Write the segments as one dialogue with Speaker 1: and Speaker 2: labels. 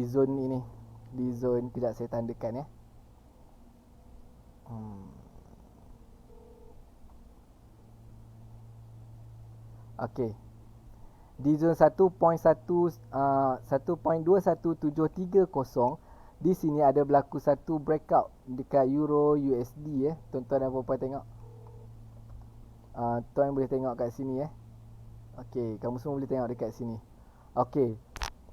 Speaker 1: zone ini. Di zone, kejap saya tandakan ya. Okey. Di zone 1.21730, di sini ada berlaku satu breakout dekat Euro USD ya. Tuan-tuan dan puan-puan tengok. Tuan boleh tengok kat sini ya. Okey, kamu semua boleh tengok dekat sini. Okey.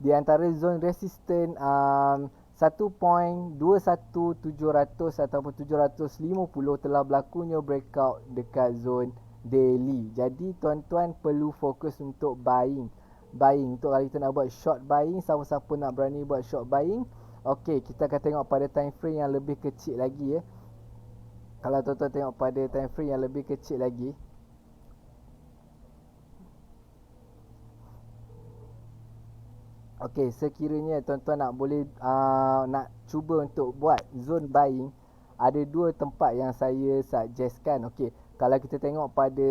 Speaker 1: Di antara zone resisten 1.21700 ataupun 750 telah berlakunya breakout dekat zone daily. Jadi tuan-tuan perlu fokus untuk buying. Untuk kalau kita nak buat short buying, siapa-siapa nak berani buat short buying, okey, kita akan tengok pada time frame yang lebih kecil lagi ya. Kalau tuan-tuan tengok pada time frame yang lebih kecil lagi, okey, sekiranya tuan-tuan nak boleh nak cuba untuk buat zone buying, ada dua tempat yang saya suggestkan. Okey, kalau kita tengok pada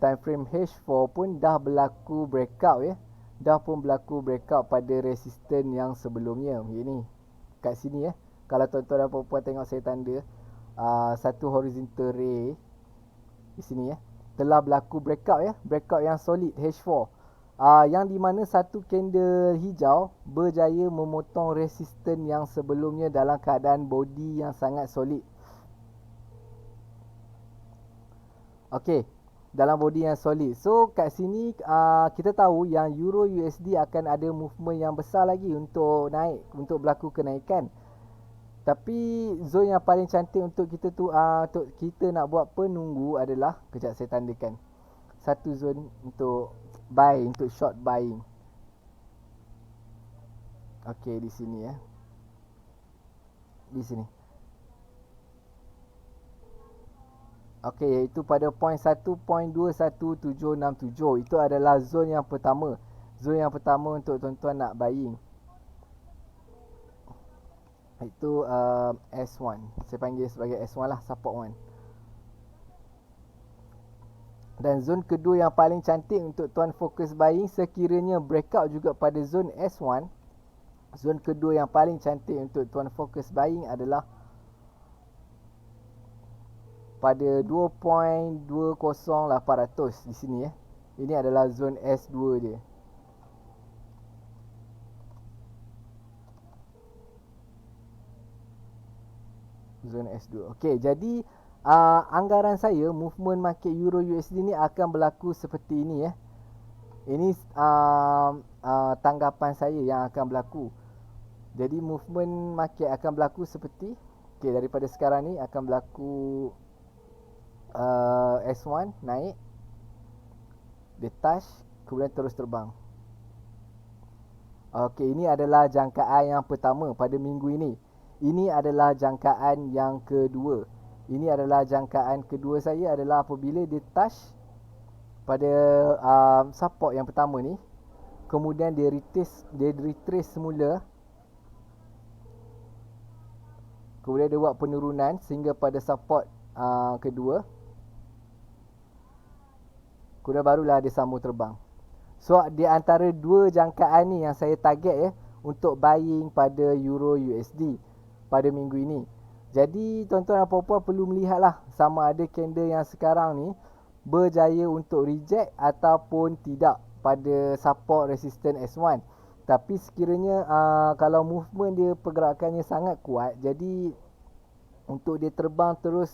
Speaker 1: time frame H4 pun dah berlaku breakout ya. Dah pun berlaku breakout pada resisten yang sebelumnya. Ini kat sini ya. Kalau tuan-tuan dan puan-puan tengok saya tanda satu horizontal ray di sini ya, telah berlaku breakout ya. Breakout yang solid H4. Yang di mana satu candle hijau berjaya memotong resisten yang sebelumnya dalam keadaan body yang sangat solid. Okey, dalam body yang solid. So kat sini kita tahu yang Euro USD akan ada movement yang besar lagi untuk naik, untuk berlaku kenaikan. Tapi zone yang paling cantik untuk kita tu untuk kita nak buat penunggu adalah, kejap saya tandakan. Satu zone untuk buy, untuk short buying. Okey, di sini ya. Di sini. Okey, iaitu pada point 1.21767. Itu adalah zone yang pertama. Zone yang pertama untuk tuan-tuan nak buying. Itu S1. Saya panggil sebagai S1 lah, support 1. Dan zone kedua yang paling cantik untuk tuan fokus buying, sekiranya breakout juga pada zone S1. Zone kedua yang paling cantik untuk tuan fokus buying adalah pada 2.20800 di sini ya. Ini adalah zone S2 dia. Zone S2. Okey, jadi anggaran saya movement market Euro USD ni akan berlaku seperti ini ya. Ini tanggapan saya yang akan berlaku. Jadi movement market akan berlaku seperti, okey, daripada sekarang ni akan berlaku S1 naik, dia touch, kemudian terus terbang. Okey, ini adalah jangkaan yang pertama pada minggu ini. Ini adalah jangkaan yang kedua. Ini adalah jangkaan kedua saya adalah apabila dia touch pada support yang pertama ni, kemudian dia retrace semula, kemudian dia buat penurunan sehingga pada support kedua, kemudian barulah dia sambung terbang. So di antara dua jangkaan ni yang saya target ya untuk buying pada Euro USD pada minggu ini. Jadi tuan-tuan dan puan-puan perlu melihatlah sama ada candle yang sekarang ni berjaya untuk reject ataupun tidak pada support resistance S1. Tapi sekiranya kalau movement dia pergerakannya sangat kuat, jadi untuk dia terbang terus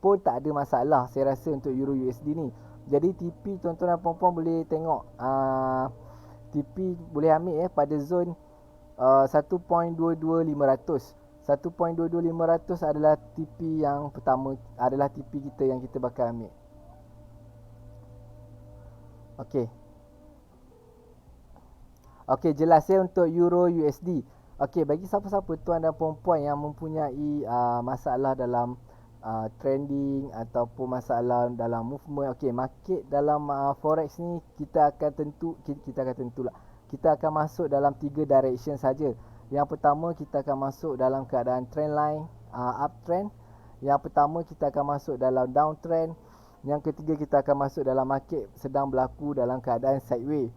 Speaker 1: pun tak ada masalah saya rasa untuk Euro USD ni. Jadi TP tuan-tuan dan puan-puan boleh tengok TP boleh ambil pada zone 1.22500. 1.22500 adalah TP yang pertama, adalah TP kita yang kita bakal ambil. Okey. Okey, jelas ya untuk Euro USD. Okey, bagi siapa-siapa tuan dan puan-puan yang mempunyai masalah dalam trending ataupun masalah dalam movement, okey, market dalam forex ni kita akan tentulah. Kita akan masuk dalam 3 direction saja. Yang pertama kita akan masuk dalam keadaan trend line uptrend. Yang pertama kita akan masuk dalam downtrend. Yang ketiga kita akan masuk dalam market sedang berlaku dalam keadaan sideways.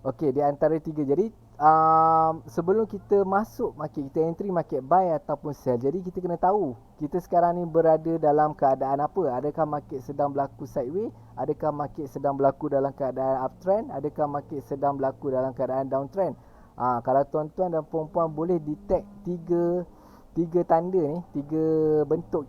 Speaker 1: Okey, di antara tiga. Jadi sebelum kita masuk market, kita entry market buy ataupun sell. Jadi kita kena tahu kita sekarang ni berada dalam keadaan apa. Adakah market sedang berlaku sideways? Adakah market sedang berlaku dalam keadaan uptrend? Adakah market sedang berlaku dalam keadaan downtrend? Kalau tuan-tuan dan puan-puan boleh detect tiga tanda ni, tiga bentuk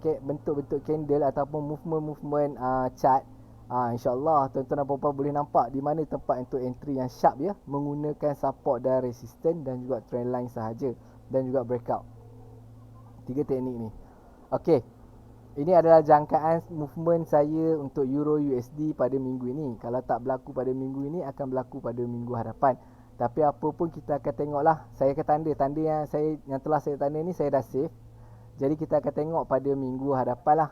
Speaker 1: candle ataupun movement chart, InsyaAllah tuan-tuan dan puan-puan boleh nampak di mana tempat untuk entry yang sharp ya, menggunakan support dan resistance dan juga trendline sahaja dan juga breakout. Tiga teknik ni. Okey. Ini adalah jangkaan movement saya untuk Euro USD pada minggu ini. Kalau tak berlaku pada minggu ini, akan berlaku pada minggu hadapan. Tapi apa pun kita akan tengoklah. Saya akan tanda yang telah saya tanda ni saya dah save. Jadi kita akan tengok pada minggu hadapan lah.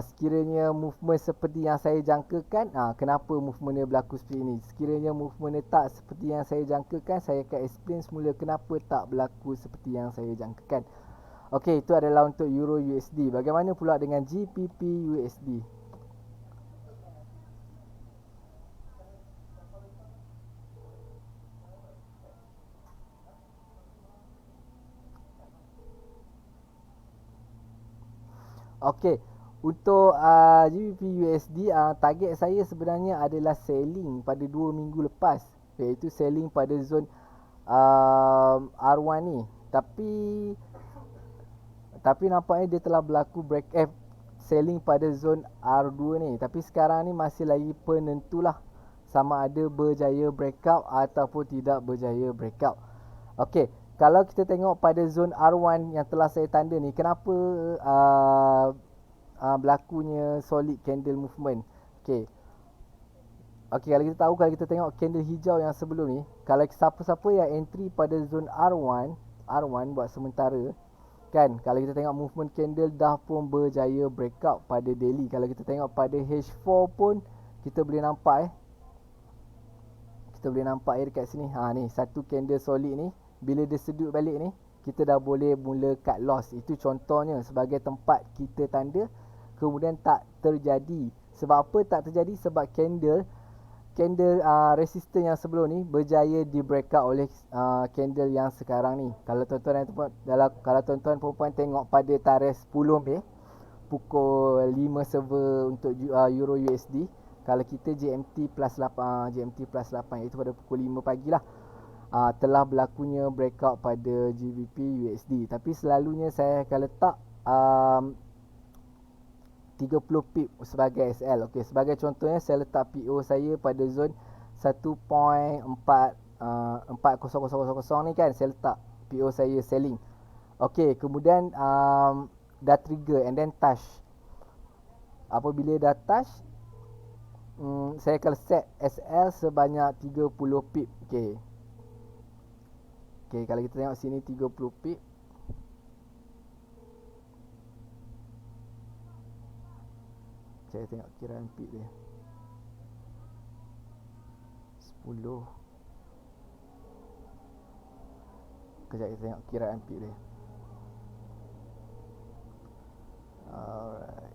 Speaker 1: Sekiranya movement seperti yang saya jangkakan, kenapa movement dia berlaku seperti ini. Sekiranya movement dia tak seperti yang saya jangkakan, saya akan explain semula kenapa tak berlaku seperti yang saya jangkakan. Okey, itu adalah untuk Euro USD. Bagaimana pula dengan GBP USD? Okey, untuk GBP USD, target saya sebenarnya adalah selling pada 2 minggu lepas, iaitu selling pada zone R1 ni. Tapi nampaknya dia telah berlaku selling pada zone R2 ni. Tapi sekarang ni masih lagi penentulah sama ada berjaya breakout ataupun tidak berjaya breakout. Okey, kalau kita tengok pada zone R1 yang telah saya tanda ni, kenapa berlakunya solid candle movement. Okey, kalau kita tengok candle hijau yang sebelum ni, kalau siapa-siapa yang entry pada zone R1 buat sementara kan, kalau kita tengok movement candle dah pun berjaya breakout pada daily. Kalau kita tengok pada H4 pun kita boleh nampak dekat sini. Ni satu candle solid ni, bila dia sedut balik ni, kita dah boleh mula cut loss. Itu contohnya sebagai tempat kita tanda kemudian tak terjadi. Sebab apa tak terjadi? Sebab candle resistance yang sebelum ni berjaya di breakout oleh candle yang sekarang ni. Kalau tuan-tuan dan puan-puan tengok pada tarikh 10 Mei pukul 5 server untuk Euro USD, kalau kita GMT plus 8 iaitu pada pukul 5 pagi lah, telah berlakunya breakout pada GBP USD. Tapi selalunya saya akan letak 30 pip sebagai SL. Okey, sebagai contohnya saya letak PO saya pada zone 1.4 40000 ni kan, saya letak PO saya selling. Okey, kemudian dah trigger and then touch. Apabila dah touch, saya akan set SL sebanyak 30 pip. Okey, kalau kita tengok sini 30 pip. Saya tengok kiraan pip dia 10. Kejap kita tengok kiraan pip dia. Alright.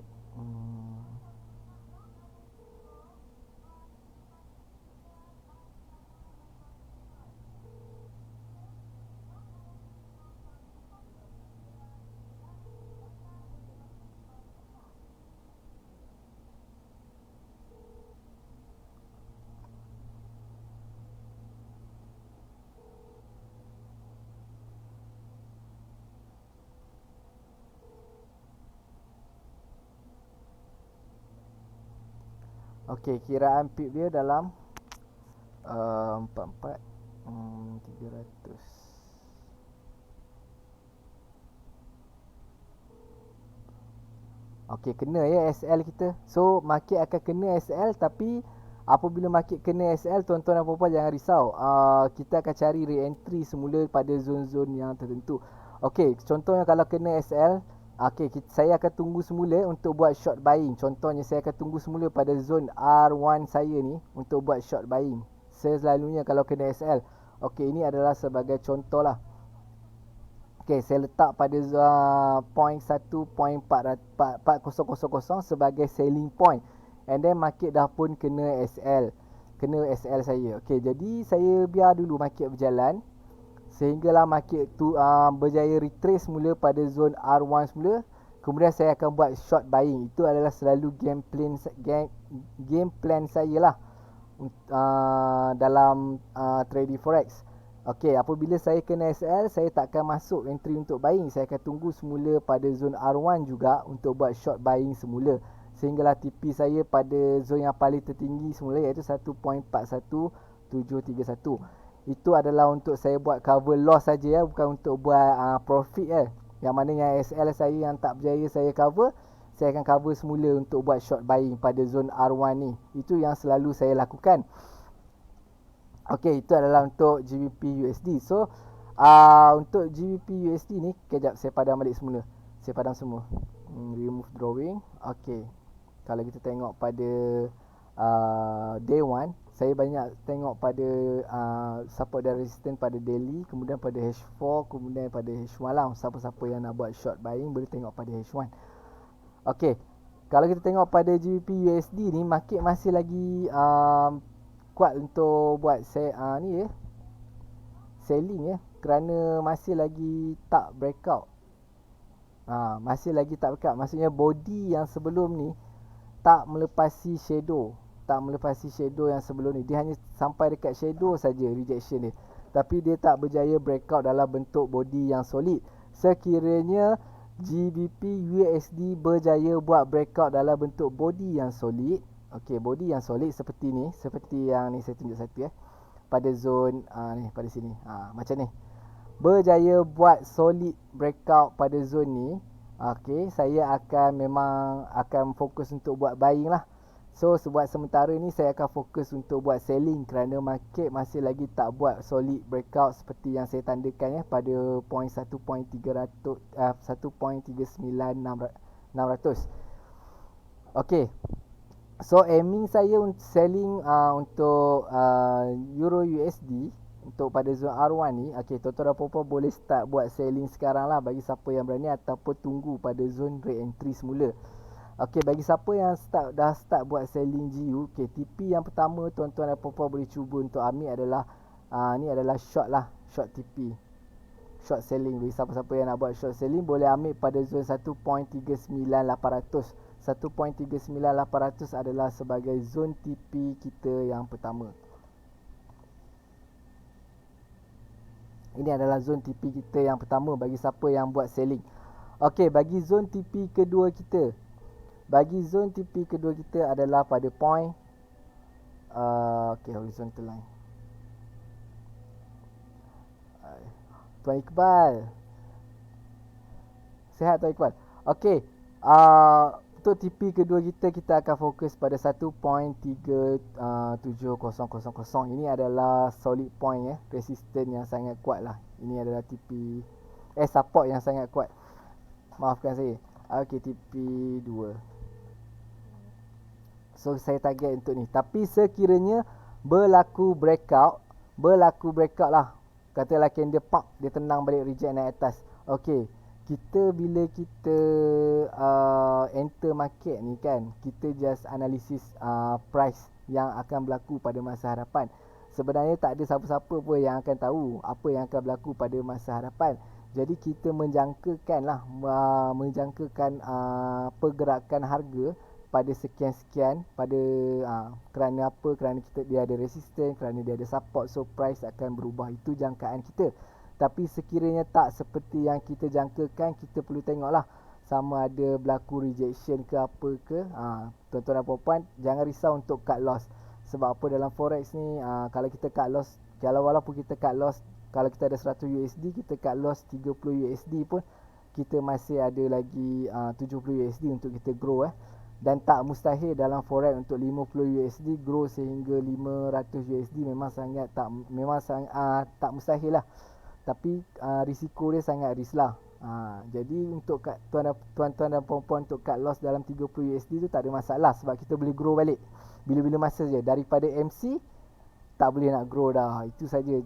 Speaker 1: Okey, kiraan pip dia dalam 44 300. Okey, kena ya SL kita. So market akan kena SL, tapi apabila market kena SL, tuan-tuan dan puan-puan jangan risau. Kita akan cari re-entry semula pada zon-zon yang tertentu. Okey, contohnya kalau kena SL, saya akan tunggu semula untuk buat short buying. Contohnya saya akan tunggu semula pada zone R1 saya ni untuk buat short buying. Selalunya kalau kena SL. Okey, ini adalah sebagai contoh lah. Okey, saya letak pada point 1.4000 sebagai selling point. And then market dah pun kena SL. kena SL saya. Okey, jadi saya biar dulu market berjalan sehinggalah market tu berjaya retrace mula pada zone R1 semula. Kemudian saya akan buat short buying. Itu adalah selalu game plan saya lah dalam trading forex. Okey, apabila saya kena SL, saya takkan masuk entry untuk buying. Saya akan tunggu semula pada zone R1 juga untuk buat short buying semula. Sehinggalah TP saya pada zone yang paling tertinggi semula, iaitu 1.41731. Itu adalah untuk saya buat cover loss saja ya, bukan untuk buat profit . Yang mana yang SL saya yang tak berjaya saya cover, saya akan cover semula untuk buat short buying pada zone R1 ni. Itu yang selalu saya lakukan. Okey, itu adalah untuk GBP USD. So untuk GBP USD ni, kejap saya padam balik semula. Saya padam semua. Remove drawing. Okey. Kalau kita tengok pada day 1, saya banyak tengok pada support dan resistance pada daily, kemudian pada H4, kemudian pada H1 lah. Siapa-siapa yang nak buat short buying boleh tengok pada H1. Okey. Kalau kita tengok pada GBP USD ni, market masih lagi kuat untuk buat selling kerana masih lagi tak breakout. Masih lagi tak breakout. Maksudnya body yang sebelum ni tak melepasi shadow yang sebelum ni. Dia hanya sampai dekat shadow saja rejection dia, tapi dia tak berjaya breakout dalam bentuk body yang solid. Sekiranya GBP USD berjaya buat breakout dalam bentuk body yang solid, okey, body yang solid seperti ni, seperti yang ni saya tunjuk satu pada zone ni, pada sini, macam ni, berjaya buat solid breakout pada zone ni, okey, saya memang akan fokus untuk buat buying lah. So buat sementara ni saya akan fokus untuk buat selling kerana market masih lagi tak buat solid breakout seperti yang saya tandakan pada point 1.39600. Okey. So aiming saya untuk selling untuk Euro USD untuk pada zone R1 ni. Okey, tuan-tuan dan puan-puan boleh start buat selling sekarang lah bagi siapa yang berani, ataupun tunggu pada zone re-entry semula. Okey, bagi siapa yang dah start buat selling GU, okey, TP yang pertama tuan-tuan dan puan-puan boleh cuba untuk ambil adalah ni adalah short lah, short TP, short selling. Bagi siapa-siapa yang nak buat short selling boleh ambil pada zone 1.39800. 1.39800 adalah sebagai zone TP kita yang pertama. Ini adalah zone TP kita yang pertama bagi siapa yang buat selling. Okey, bagi zone TP kedua kita, adalah pada point horizontal line. Tuan Iqbal, sihat Tuan Iqbal? Okey, untuk TP kedua kita akan fokus pada 1.37000. Ini adalah solid point resistance yang sangat kuat lah. Ini adalah TP support yang sangat kuat. Maafkan saya. Okey, TP 2. So saya target untuk ni. Tapi sekiranya berlaku breakout lah. Katalah candle pump, dia tenang balik, reject naik atas. Okey, bila kita enter market ni kan, kita just analisis price yang akan berlaku pada masa hadapan. Sebenarnya tak ada siapa-siapa pun yang akan tahu apa yang akan berlaku pada masa hadapan. Jadi kita menjangkakan pergerakan harga pada sekian-sekian, pada kerana apa? Kerana dia ada resistance, kerana dia ada support, so price akan berubah. Itu jangkaan kita. Tapi sekiranya tak seperti yang kita jangkakan, kita perlu tengoklah sama ada berlaku rejection ke apa ke. Tuan-tuan dan puan-puan, jangan risau untuk cut loss. Sebab apa, dalam forex ni kalau kita cut loss, walaupun kita cut loss, kalau kita ada 100 USD, kita cut loss 30 USD pun kita masih ada lagi 70 USD untuk kita grow. Dan tak mustahil dalam forex untuk 50 USD grow sehingga 500 USD memang tak mustahil lah. Tapi risiko dia sangat risk lah. Jadi untuk tuan-tuan dan puan-puan untuk cut loss dalam 30 USD tu tak ada masalah, sebab kita boleh grow balik bila-bila masa je. Daripada MC tak boleh nak grow dah. Itu saja.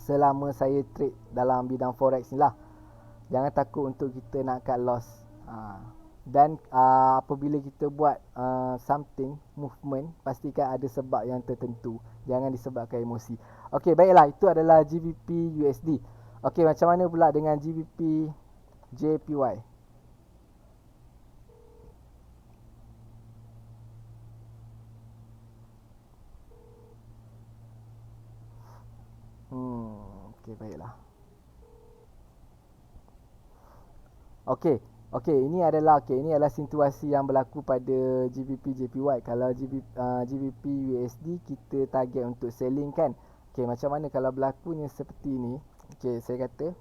Speaker 1: Selama saya trade dalam bidang forex ni lah. Jangan takut untuk kita nak cut loss. Dan apabila kita buat something, movement, pastikan ada sebab yang tertentu. Jangan disebabkan emosi. Okey, baiklah, itu adalah GBP USD. Okey, macam mana pula dengan GBP JPY? Okey, baiklah. Okey, ini adalah situasi yang berlaku pada GBP JPY. Kalau GBP USD kita target untuk selling kan. Okey, macam mana kalau berlakunya seperti ini? Okey, saya kata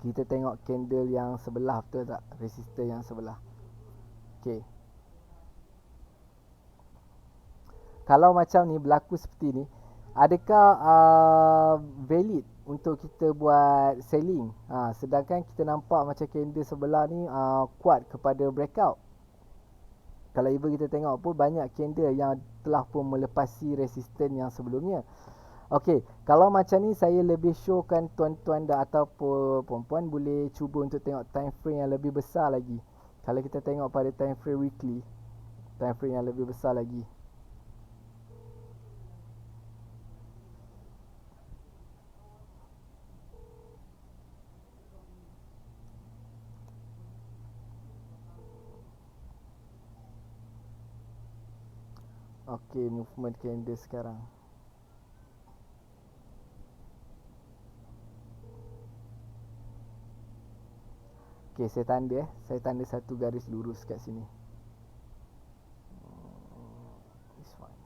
Speaker 1: kita tengok candle yang sebelah, betul tak? Resistor yang sebelah. Okey. Kalau macam ni berlaku seperti ni, adakah valid untuk kita buat selling? Sedangkan kita nampak macam candle sebelah ni kuat kepada breakout. Kalau even kita tengok pun banyak candle yang telah pun melepasi resisten yang sebelumnya. Okey, kalau macam ni saya lebih showkan tuan-tuan ataupun puan-puan boleh cuba untuk tengok time frame yang lebih besar lagi. Kalau kita tengok pada time frame weekly, time frame yang lebih besar lagi. Okey, movement candle sekarang. Okey, saya tanda satu garis lurus kat sini. This one.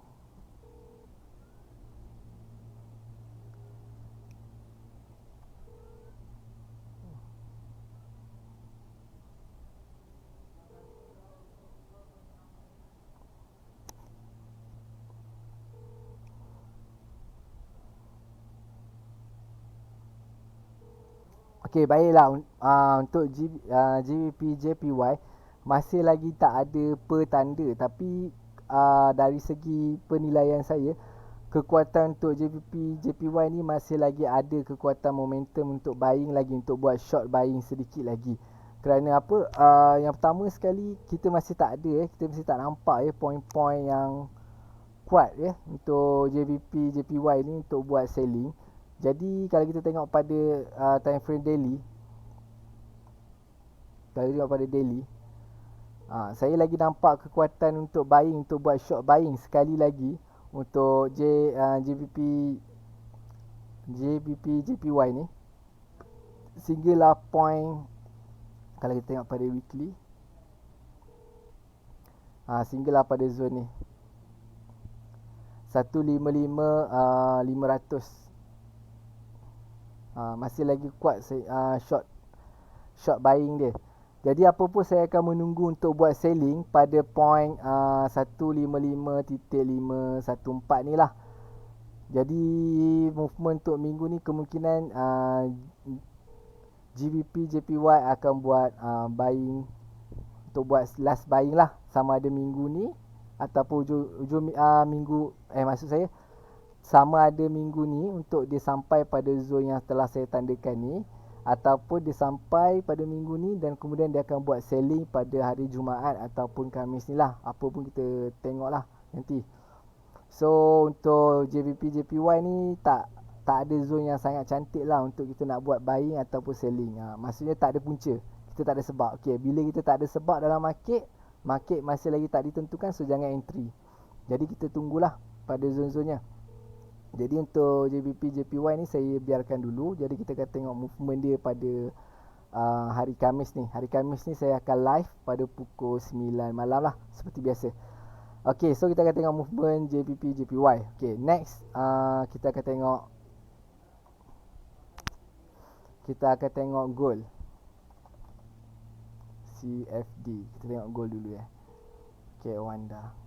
Speaker 1: Okey, baiklah. Untuk GBP JPY masih lagi tak ada petanda, tapi dari segi penilaian saya, kekuatan untuk GBP JPY ni masih lagi ada kekuatan momentum untuk buying lagi, untuk buat short buying sedikit lagi. Kerana apa? Yang pertama sekali, kita masih tak ada kita masih tak nampak poin-poin yang kuat untuk JBP JPY ni untuk buat selling. Jadi kalau kita tengok pada time frame daily, saya lagi nampak kekuatan untuk buying, untuk buat short buying sekali lagi untuk JBP JPY ni, sehinggalah point, kalau kita tengok pada weekly, sehinggalah pada zone ni 155,500. Masih lagi kuat short buying dia. Jadi apa pun saya akan menunggu untuk buat selling pada point 155.514 ni lah. Jadi movement untuk minggu ni kemungkinan GBP JPY akan buat buying, untuk buat last buying lah, sama ada minggu ni ataupun hujung minggu, maksud saya sama ada minggu ni untuk dia sampai pada zone yang telah saya tandakan ni, ataupun dia sampai pada minggu ni dan kemudian dia akan buat selling pada hari Jumaat ataupun Khamis ni lah. Apa pun kita tengok lah nanti. So untuk JBP JPY ni tak ada zone yang sangat cantik lah untuk kita nak buat buying ataupun selling. Maksudnya tak ada punca, kita tak ada sebab. Okay, bila kita tak ada sebab dalam market masih lagi tak ditentukan, so jangan entry. Jadi kita tunggulah pada zone-zonenya. Jadi untuk JBP JPY ni saya biarkan dulu. Jadi kita akan tengok movement dia pada hari Khamis ni. Hari Khamis ni saya akan live pada pukul 9 malam lah, seperti biasa. Okay, so kita akan tengok movement JBP JPY. Okay, next kita akan tengok gold CFD. Kita tengok gold dulu Okay, Owanda.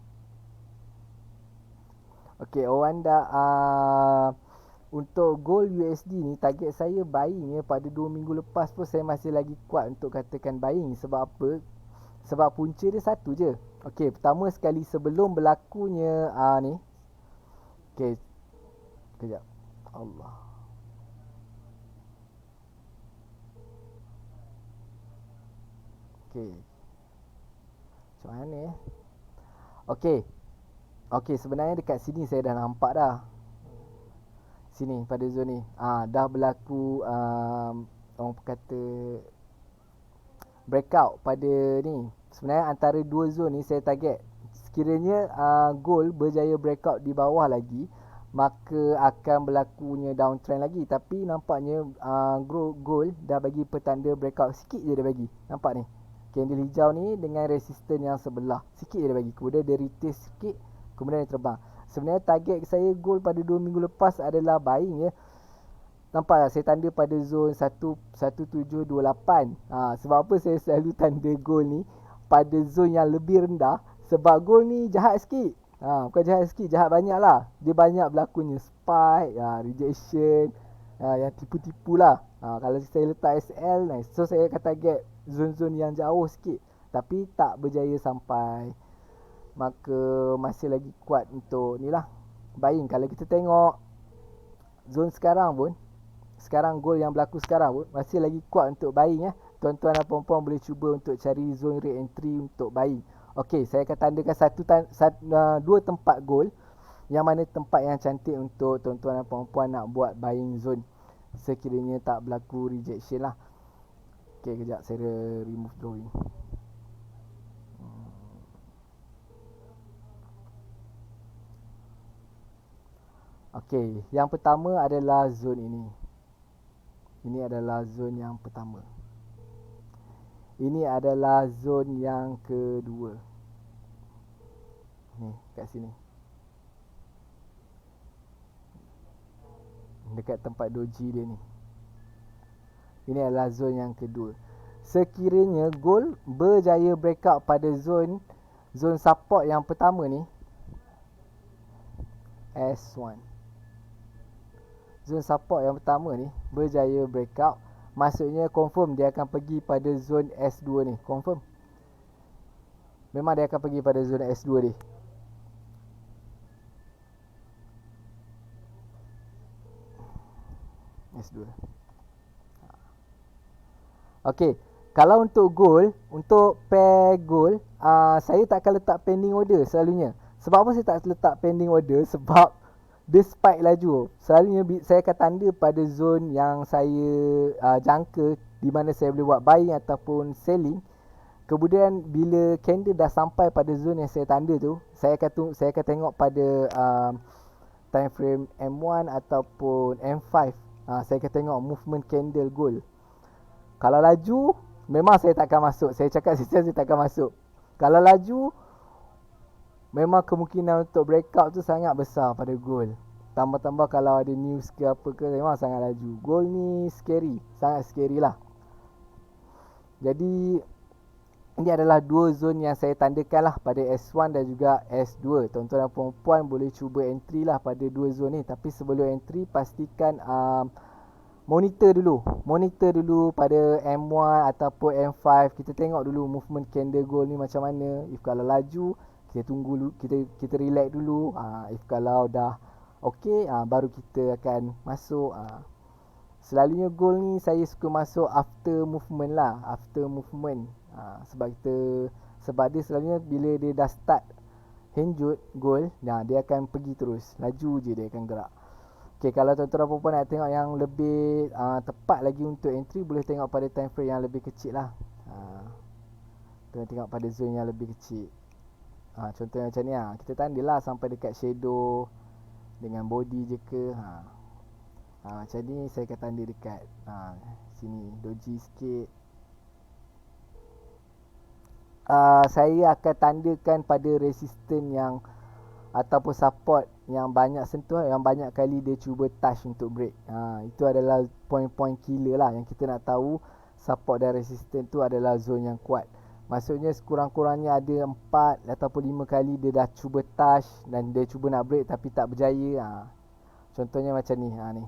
Speaker 1: Okay, Owanda, untuk gold USD ni target saya buying pada 2 minggu lepas pun saya masih lagi kuat untuk katakan buying. Sebab apa? Sebab punca dia satu je. Okay, pertama sekali sebelum berlakunya ni. Okay, kejap. Allah. Okey. Macam mana Okey. Okey, sebenarnya dekat sini saya dah nampak dah. Sini pada zone ni. Dah berlaku orang kata breakout pada ni. Sebenarnya antara dua zone ni saya target. Sekiranya gold berjaya breakout di bawah lagi, maka akan berlakunya downtrend lagi. Tapi nampaknya gold dah bagi petanda breakout. Sikit je dia bagi. Nampak ni. Candle hijau ni dengan resisten yang sebelah. Sikit je dia bagi. Kemudian dia retest sikit, kemudian dia terbang. Sebenarnya target saya gold pada 2 minggu lepas adalah buying ya. Nampak tak saya tanda pada zone 1728. Sebab apa saya selalu tanda gold ni pada zone yang lebih rendah? Sebab gold ni jahat sikit. Bukan jahat sikit, jahat banyak lah. Dia banyak berlakunya spike, rejection, yang tipu-tipu lah. Kalau saya letak SL, nice. So saya akan target zone-zone yang jauh sikit, tapi tak berjaya sampai. Maka masih lagi kuat untuk ni lah buying. Kalau kita tengok zone sekarang pun, sekarang gold yang berlaku sekarang pun masih lagi kuat untuk buying. Tuan-tuan dan puan-puan boleh cuba untuk cari zone re-entry untuk buying. Okey, saya akan tandakan dua tempat gold, yang mana tempat yang cantik untuk tuan-tuan dan puan-puan nak buat buying zone sekiranya tak berlaku rejection lah. Okey, kejap saya remove drawing. Okey, yang pertama adalah zone ini. Ini adalah zone yang pertama. Ini adalah zone yang kedua. Ni, kat sini. Dekat tempat doji dia ni. Ini adalah zone yang kedua. Sekiranya gold berjaya breakout pada zone support yang pertama ni, S1. Zone support yang pertama ni berjaya breakout, maksudnya confirm dia akan pergi pada zone S2 ni. Confirm. Memang dia akan pergi pada zone S2 ni. S2. Okey, kalau untuk gold, untuk pair gold, saya tak akan letak pending order selalunya. Sebab apa saya tak letak pending order? Sebab dia spike laju. Selalunya saya akan tanda pada zone yang saya jangka, di mana saya boleh buat buying ataupun selling. Kemudian bila candle dah sampai pada zone yang saya tanda tu, saya akan tengok pada time frame M1 ataupun M5. Saya akan tengok movement candle gold. Kalau laju, memang saya tak akan masuk. Saya cakap saya tak akan masuk. Kalau laju, memang kemungkinan untuk breakout tu sangat besar pada gold. Tambah-tambah kalau ada news ke apa ke, memang sangat laju. Gold ni scary, sangat scary lah. Jadi ini adalah dua zone yang saya tandakan lah pada S1 dan juga S2. Tuan-tuan dan puan-puan boleh cuba entry lah pada dua zone ni. Tapi sebelum entry, pastikan monitor dulu pada M1 ataupun M5. Kita tengok dulu movement candle gold ni macam mana. If kalau laju, kita tunggu dulu, kita relax dulu. If kalau dah okey, baru kita akan masuk. Selalunya gold ni saya suka masuk after movement lah, sebab dia selalunya bila dia dah start henjut gold, dia akan pergi terus, laju je dia akan gerak. Okey, kalau tuan-tuan dan puan-puan nak tengok yang lebih tepat lagi untuk entry, boleh tengok pada time frame yang lebih kecil lah. Tengok pada zone yang lebih kecil. Contohnya macam ni kita tandalah sampai dekat shadow dengan body je ke. Macam ni saya akan tanda dekat sini doji sikit. Saya akan tandakan pada resisten yang ataupun support yang banyak sentuh, yang banyak kali dia cuba touch untuk break. Itu adalah point-point killer lah yang kita nak tahu support dan resisten tu adalah zone yang kuat. Maksudnya sekurang-kurangnya ada 4 ataupun 5 kali dia dah cuba touch dan dia cuba nak break tapi tak berjaya. Contohnya macam ni. Ni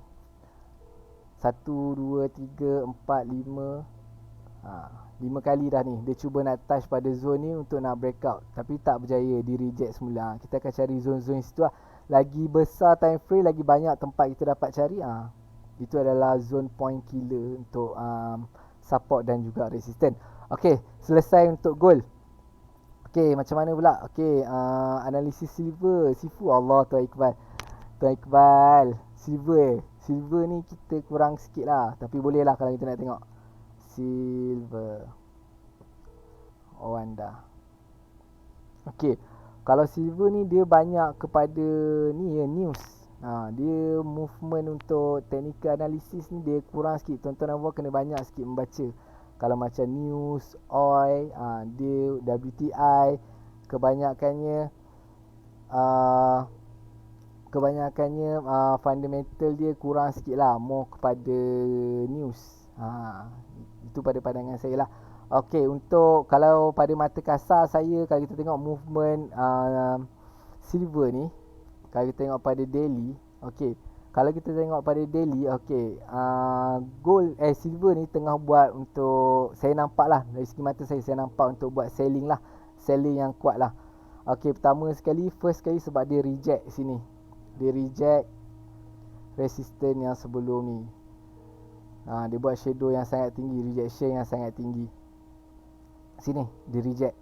Speaker 1: 1, 2, 3, 4, 5. 5 kali dah ni dia cuba nak touch pada zone ni untuk nak breakout, tapi tak berjaya, di reject semula. Kita akan cari zone-zone situ lah. Lagi besar time frame, lagi banyak tempat kita dapat cari. Itu adalah zone point killer untuk support dan juga resisten. Okey, selesai untuk gold. Okey, macam mana pula? Okey, analisis silver. Sifu Allah Tuan Iqbal. Tuan Iqbal, silver. Silver ni kita kurang sikit lah. Tapi boleh lah kalau kita nak tengok. Silver. Oh anda. Okey. Kalau silver ni dia banyak kepada ni ya, news. Dia movement untuk technical analysis ni dia kurang sikit. Tuan-tuan awak kena banyak sikit membaca. Kalau macam news, oil, dia WTI kebanyakannya fundamental dia kurang sikit lah, more kepada news. Itu pada pandangan saya lah. Okey, untuk kalau pada mata kasar saya, kalau kita tengok movement silver ni, kalau kita tengok pada daily, okey. Kalau kita tengok pada daily, okey, silver ni tengah buat untuk, saya nampak lah dari segi mata saya nampak untuk buat selling lah, selling yang kuat lah. Okey, pertama sekali, first sekali sebab dia reject sini, dia reject resistance yang sebelum ni. Dia buat shadow yang sangat tinggi, rejection yang sangat tinggi. Sini dia reject.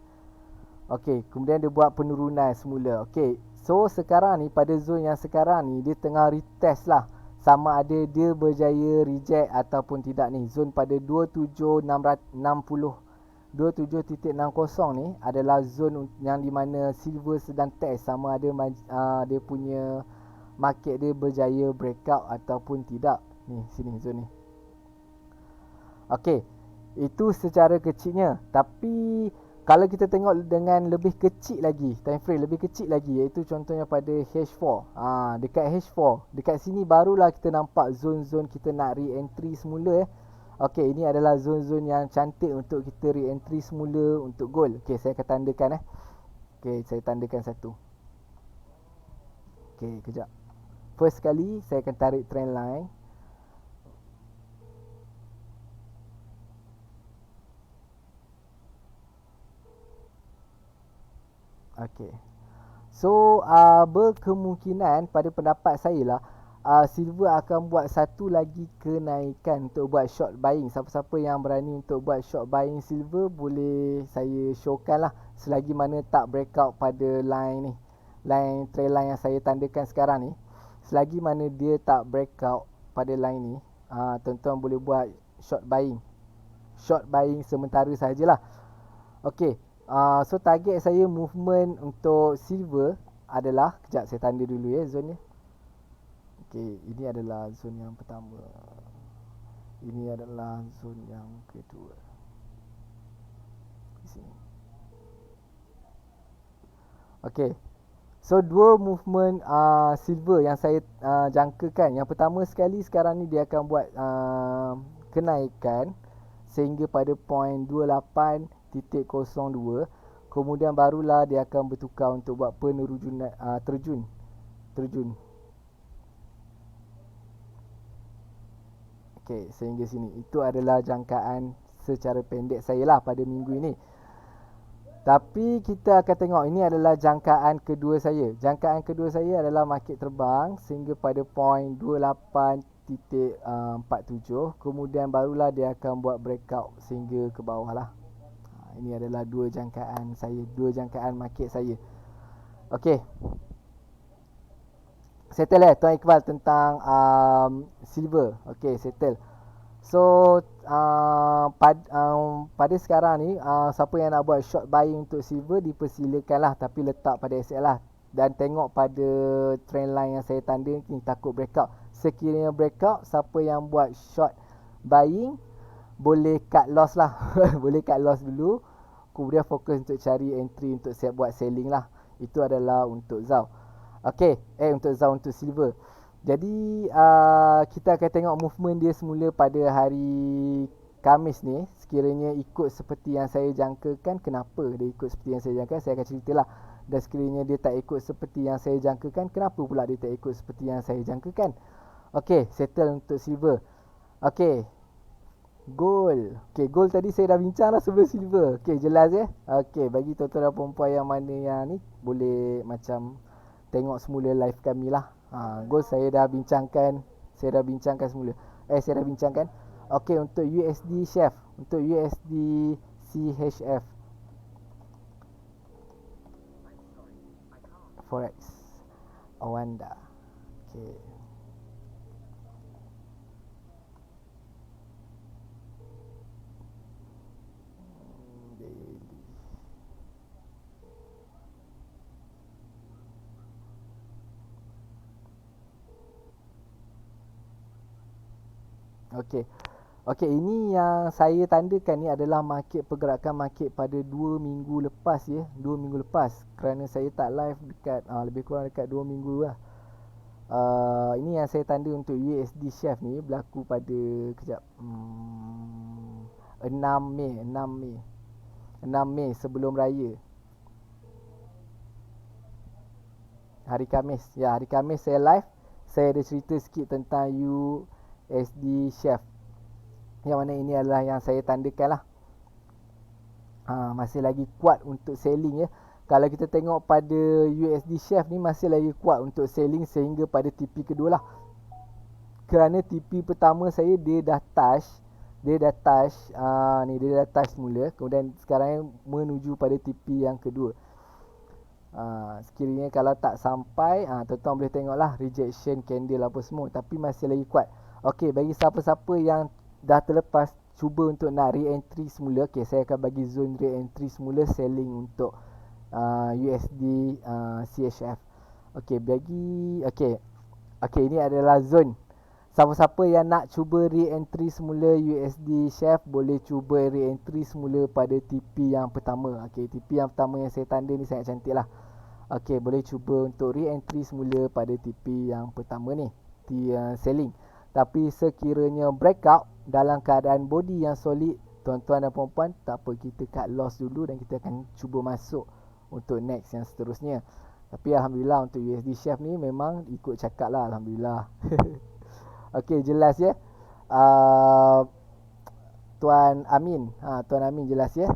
Speaker 1: Okey, kemudian dia buat penurunan semula. Okey, so sekarang ni pada zone yang sekarang ni dia tengah retest lah, sama ada dia berjaya reject ataupun tidak ni. Zone pada 27660 27.60 ni adalah zone yang di mana silver sedang test sama ada dia punya market dia berjaya breakout ataupun tidak. Ni sini zone ni. Okey, itu secara kecilnya. Tapi kalau kita tengok dengan lebih kecil lagi, time frame lebih kecil lagi, iaitu contohnya pada H4. Dekat H4, dekat sini barulah kita nampak zone-zone kita nak re-entry semula. Okey, ini adalah zone-zone yang cantik untuk kita re-entry semula untuk gold. Okey, saya akan tandakan Okey, saya tandakan satu. Okey, kejap. First kali saya akan tarik trend line. Okey. So berkemungkinan pada pendapat saya lah, silver akan buat satu lagi kenaikan untuk buat short buying. Siapa-siapa yang berani untuk buat short buying silver boleh saya showkan lah, selagi mana tak breakout pada line ni, line trend line yang saya tandakan sekarang ni. Selagi mana dia tak breakout pada line ni, tuan-tuan boleh buat short buying. Short buying sementara sajalah. Okey. So target saya movement untuk silver adalah, kejap saya tanda dulu zone ni. Okey, ini adalah zone yang pertama. Ini adalah zone yang kedua. Di sini. Okey. So dua movement silver yang saya jangkakan. Yang pertama sekali sekarang ni dia akan buat kenaikan sehingga pada point 28.02. Kemudian barulah dia akan bertukar untuk buat penurunan terjun. Okey, sehingga sini. Itu adalah jangkaan secara pendek saya lah pada minggu ini. Tapi kita akan tengok, ini adalah jangkaan kedua saya. Jangkaan kedua saya adalah market terbang sehingga pada point 28.47. Kemudian barulah dia akan buat breakout sehingga ke bawah lah. Ini adalah dua jangkaan saya, dua jangkaan market saya. Okey. Settle Tuan Iqbal tentang silver. Okey, settle. So pada sekarang ni siapa yang nak buat short buying untuk silver dipersilakanlah, tapi letak pada SL lah, dan tengok pada trend line yang saya tanda ni, takut breakout. Sekiranya breakout, siapa yang buat short buying boleh cut loss lah. Boleh cut loss dulu, kemudian fokus untuk cari entry untuk siap buat selling lah. Itu adalah untuk ZAW. Okey, untuk ZAW, untuk silver. Jadi kita akan tengok movement dia semula pada hari Khamis ni. Sekiranya ikut seperti yang saya jangkakan, kenapa dia ikut seperti yang saya jangkakan, saya akan ceritalah. Dan sekiranya dia tak ikut seperti yang saya jangkakan, kenapa pula dia tak ikut seperti yang saya jangkakan. Okey, settle untuk silver. Okey, gold. Okey, gold tadi saya dah bincang lah sebelum silver. Okey, jelas Okey, bagi tuan-tuan dan perempuan yang mana yang ni, boleh macam tengok semula live kami lah. Gold saya dah bincangkan semula. Saya dah bincangkan. Okey, untuk USD Chef, untuk USD CHF Forex Awanda. Okay. Daily. Okay. Okey, ini yang saya tandakan ni adalah pergerakan market pada 2 minggu lepas ya. 2 minggu lepas. Kerana saya tak live dekat lebih kurang dekat 2 minggu lah. Ini yang saya tanda untuk USD Chef ni berlaku pada kejap 6 Mei, 6 Mei sebelum raya. Hari Khamis. Ya, hari Khamis saya live. Saya ada cerita sikit tentang USD Chef. Yang mana ini adalah yang saya tandakan lah. Masih lagi kuat untuk selling ya. Kalau kita tengok pada USD Chef ni masih lagi kuat untuk selling sehingga pada TP kedua lah. Kerana TP pertama saya dia dah touch. Dia dah touch semula. Kemudian sekarang menuju pada TP yang kedua. Sekiranya kalau tak sampai, tuan-tuan boleh tengok lah rejection candle apa semua. Tapi masih lagi kuat. Okey, bagi siapa-siapa yang dah terlepas, cuba untuk nak re-entry semula. Okay, saya akan bagi zone re-entry semula selling untuk USD CHF. Okay, ini adalah zone. Siapa-siapa yang nak cuba re-entry semula USD CHF, boleh cuba re-entry semula pada TP yang pertama. Okay, TP yang pertama yang saya tanda ni sangat cantik lah. Okay, boleh cuba untuk re-entry semula pada TP yang pertama ni, selling. Tapi sekiranya breakout dalam keadaan body yang solid, tuan-tuan dan puan-puan, tak apa, kita cut loss dulu dan kita akan cuba masuk untuk next yang seterusnya. Tapi Alhamdulillah untuk USD Chef ni memang ikut cakap lah, Alhamdulillah. Okey, jelas ya. Tuan Amin, Tuan Amin jelas ya.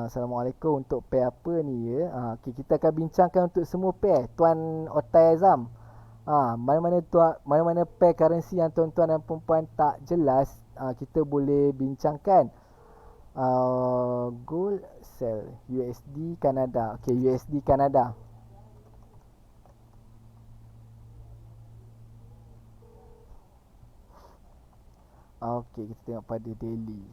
Speaker 1: Assalamualaikum. Untuk pair apa ni ya? Okay, kita akan bincangkan untuk semua pair. Tuan Otai Azam, mana-mana pair currency yang tuan-tuan dan perempuan tak jelas, kita boleh bincangkan. Gold sell USD Kanada. Okay, USD Kanada. Okay, kita tengok pada daily.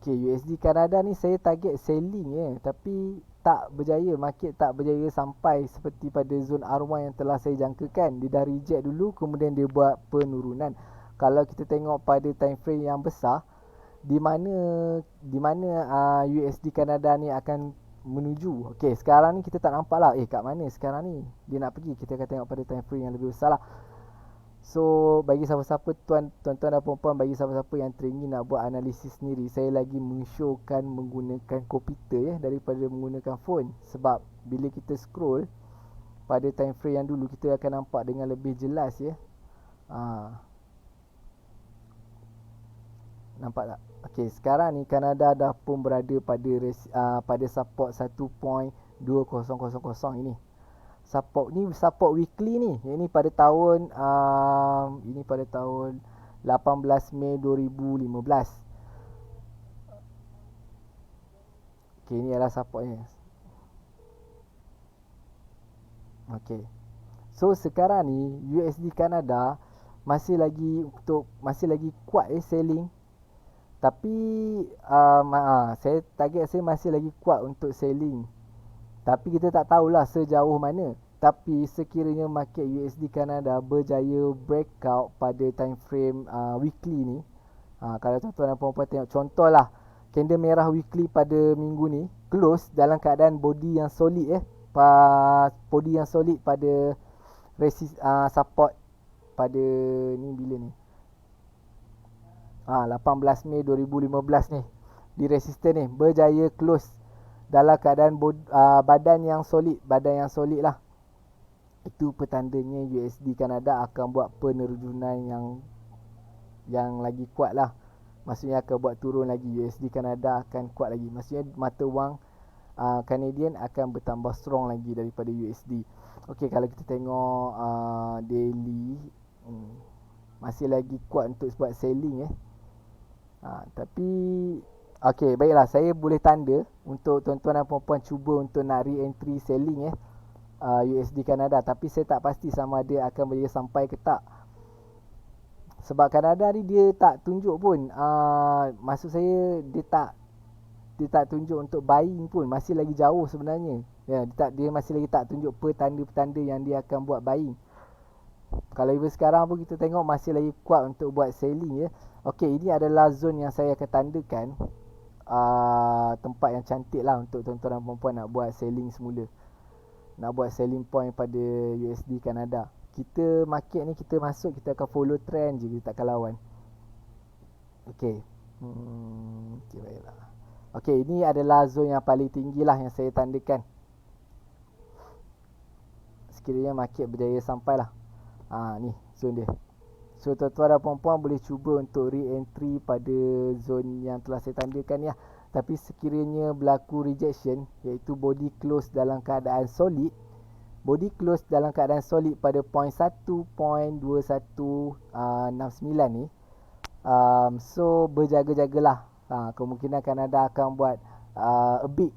Speaker 1: Okay, USD Kanada ni saya target selling ya, tapi tak berjaya, market tak berjaya sampai seperti pada zone R1 yang telah saya jangkakan. Dia dah reject dulu, kemudian dia buat penurunan. Kalau kita tengok pada time frame yang besar, di mana USD Kanada ni akan menuju. Okey, sekarang ni kita tak nampak lah kat mana sekarang ni dia nak pergi. Kita akan tengok pada time frame yang lebih besar lah. So, bagi siapa-siapa tuan-tuan dan puan-puan, bagi siapa-siapa yang teringin nak buat analisis sendiri, saya lagi menshowkan menggunakan komputer ya, daripada menggunakan phone. Sebab bila kita scroll pada time frame yang dulu, kita akan nampak dengan lebih jelas ya. Nampak tak? Okey, sekarang ni Kanada dah pun berada pada support 1.2000 ini. Support ni support weekly ni. Ini pada tahun 18 Mei 2015. Okey, ini adalah supportnya. Okey. So sekarang ni USD Kanada masih lagi kuat selling. Tapi saya target saya masih lagi kuat untuk selling. Tapi kita tak tahulah sejauh mana. Tapi sekiranya market USD Kanada berjaya breakout pada time frame weekly ni, kalau tuan-tuan dan puan-puan tengok contohlah candle merah weekly pada minggu ni close dalam keadaan body yang solid body yang solid pada support pada ni bila ni 18 Mei 2015 ni, di resisten ni berjaya close dalam keadaan badan yang solid lah. Itu petandanya USD Kanada akan buat penerjunan yang lagi kuat lah. Maksudnya akan buat turun lagi. USD Kanada akan kuat lagi. Maksudnya mata wang Canadian akan bertambah strong lagi daripada USD. Okey, kalau kita tengok daily Masih lagi kuat untuk buat selling tapi okey, baiklah, saya boleh tanda untuk tuan-tuan dan puan-puan cuba untuk nak re-entry selling USD Kanada, tapi saya tak pasti sama ada akan boleh sampai ke tak. Sebab Kanada ni dia tak tunjuk pun, maksud saya dia tak tunjuk untuk buying pun, masih lagi jauh sebenarnya. Ya, dia masih lagi tak tunjuk petanda-petanda yang dia akan buat buying. Kalau even sekarang pun kita tengok masih lagi kuat untuk buat selling ya. Okey, ini adalah zone yang saya akan tandakan, tempat yang cantik lah untuk tuan-tuan dan puan-puan nak buat selling semula, nak buat selling point pada USD Kanada. Kita market ni kita masuk, kita akan follow trend je, kita takkan lawan. Okey. Okey, baiklah. Okey, ini adalah zone yang paling tinggi lah yang saya tandakan. Sekiranya market berjaya sampai lah. Ni zone dia. So tuan-tuan dan puan-puan boleh cuba untuk re-entry pada zone yang telah saya tandakan ya. Tapi sekiranya berlaku rejection, iaitu body close dalam keadaan solid, pada point 1.2169 ni, so berjaga-jagalah. Kemungkinan Kanada akan buat a big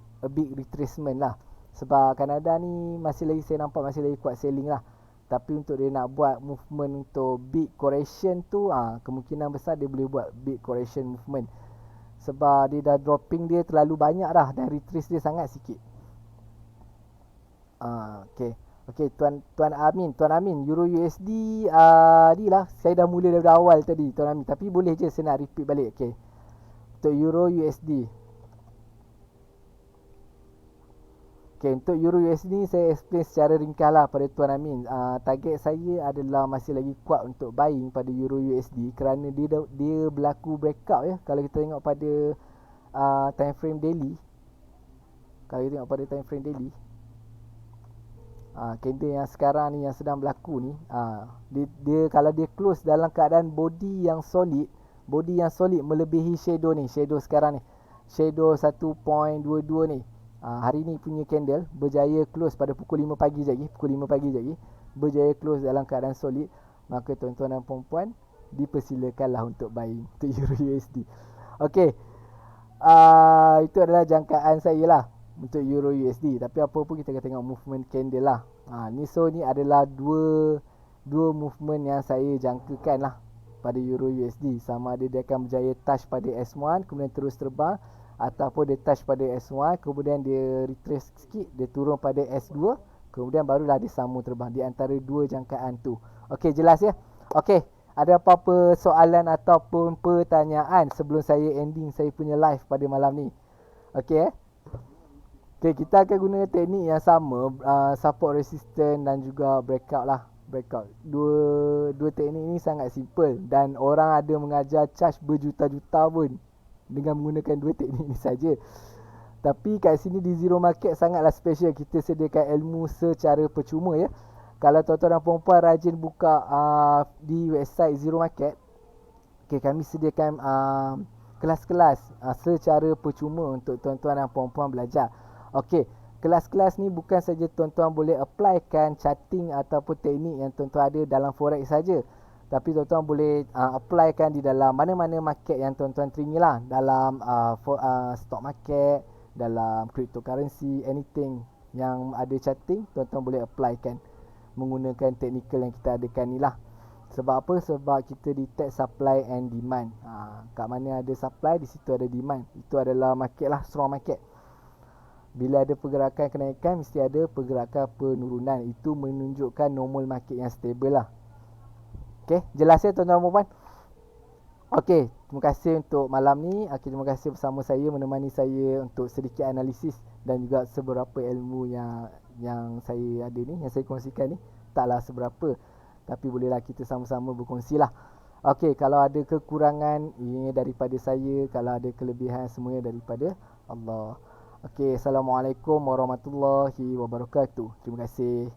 Speaker 1: retracement lah. Sebab Kanada ni saya nampak masih lagi kuat selling lah. Tapi untuk dia nak buat movement untuk big correction tu, kemungkinan besar dia boleh buat big correction movement. Sebab dia dah dropping dia terlalu banyak dah, dan retrace dia sangat sikit. Okey, Tuan Amin, Euro USD ni lah saya dah mula daripada awal tadi Tuan Amin, tapi boleh je saya nak repeat balik. Okey. Untuk Euro USD. Okey, untuk Euro USD ni saya explain secara ringkas lah pada Tuan Amin. Target saya adalah masih lagi kuat untuk buying pada Euro USD kerana dia berlaku breakout ya. Kalau kita tengok pada time frame daily. Candle yang sekarang ni yang sedang berlaku ni, dia kalau dia close dalam keadaan body yang solid melebihi shadow sekarang ni, shadow 1.22 ni, hari ni punya candle berjaya close pada pukul 5 pagi lagi, berjaya close dalam keadaan solid, maka tuan-tuan dan puan-puan dipersilakanlah untuk buying untuk Euro USD. Okey, itu adalah jangkaan saya lah untuk Euro USD. Tapi apa pun kita akan tengok movement candle lah. Ni adalah dua movement yang saya jangkakan lah pada Euro USD. Sama ada dia akan berjaya touch pada S1 kemudian terus terbang, ataupun dia touch pada S1 kemudian dia retrace sikit, dia turun pada S2 kemudian barulah dia sambung terbang. Di antara dua jangkaan tu. Okey, jelas ya? Okey, ada apa-apa soalan ataupun pertanyaan sebelum saya ending saya punya live pada malam ni? Okey Okey, kita akan guna teknik yang sama, support resistance dan juga breakout. Dua teknik ni sangat simple dan orang ada mengajar charge berjuta-juta pun dengan menggunakan dua teknik ni saja. Tapi kat sini di Zero Market sangatlah special, kita sediakan ilmu secara percuma ya. Kalau tuan-tuan dan puan-puan rajin buka di website Zero Market, kami sediakan kelas-kelas secara percuma untuk tuan-tuan dan puan-puan belajar. Okey, kelas-kelas ni bukan saja tuan-tuan boleh applykan charting ataupun teknik yang tuan-tuan ada dalam forex saja, tapi tuan-tuan boleh applykan di dalam mana-mana market yang tuan-tuan teringin lah, dalam stock market, dalam cryptocurrency, anything yang ada charting, tuan-tuan boleh applykan menggunakan technical yang kita adakan ni lah. Sebab apa? Sebab kita detect supply and demand. Kat mana ada supply, di situ ada demand. Itu adalah market lah, strong market. Bila ada pergerakan kenaikan, mesti ada pergerakan penurunan. Itu menunjukkan normal market yang stable lah. Okey, jelas ya tuan-tuan dan puan-puan? Okey, terima kasih untuk malam ni. Terima kasih bersama saya, menemani saya untuk sedikit analisis dan juga seberapa ilmu yang saya ada ni, yang saya kongsikan ni. Taklah seberapa, tapi bolehlah kita sama-sama berkongsi lah. Okey, kalau ada kekurangan, ini daripada saya. Kalau ada kelebihan, semuanya daripada Allah. Okey, Assalamualaikum warahmatullahi wabarakatuh. Terima kasih.